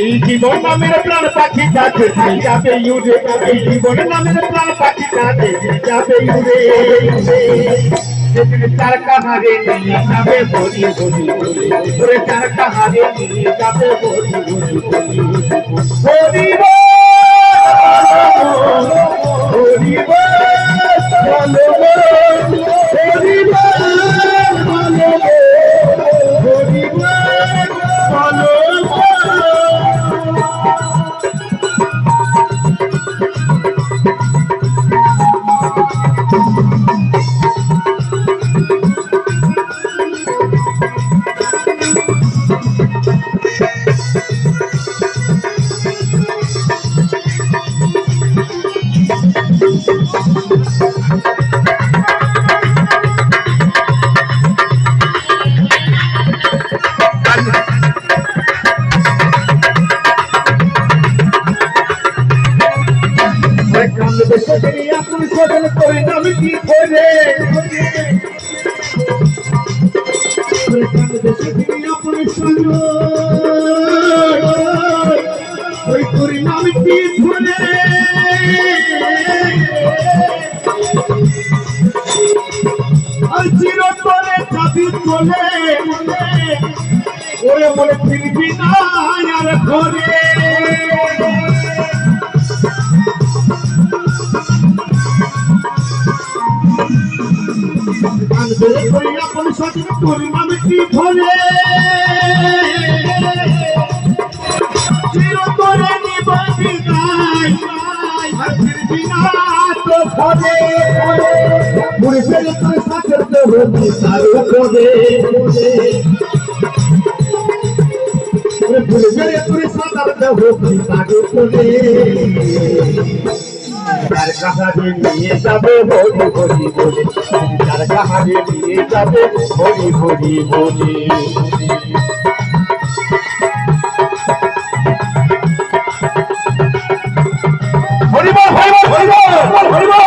এই জীবন নামের প্রাণ পাখি যাবে যাবে উড়ে, এই জীবন নামের প্রাণ পাখি যাবে উড়ে। সেদিন চার কাহারে নিয়ে যাবে বলি বলি বলি, ওরে চার কাহারে নিয়ে যাবে বলি বলি বলি বলি আপনি সদন করে আমি কি করে আপনি সদন ওই করি আমি কি করে আর চিরতরে যাবি চলে ওরে বলে ফিরবি না আর ঘরে। আপন সচেত করি আমি কি ভরে চিরতরে নিবি নাই আর ফিরবি না তো ঘরে। মুড়ে ফেলে তোর সাথের হবি তার উপরে, মুড়ে ফেলে তোর সাথের হবি তার উপরে। তার কাহারে নিয়ে যাবে হরি হরি বলে, তার কাহারে নিয়ে যাবে হরি হরি বলে। হরিবল হরিবল হরিবল হরিবল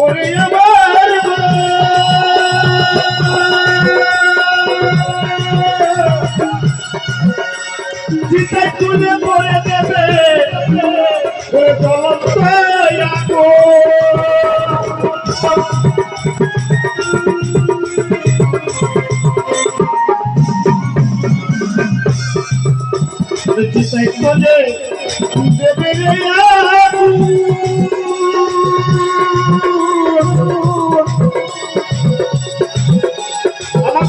ওরে আমার জিতে তুলে মরে দেবে ওরে জিতে তুলে দেবে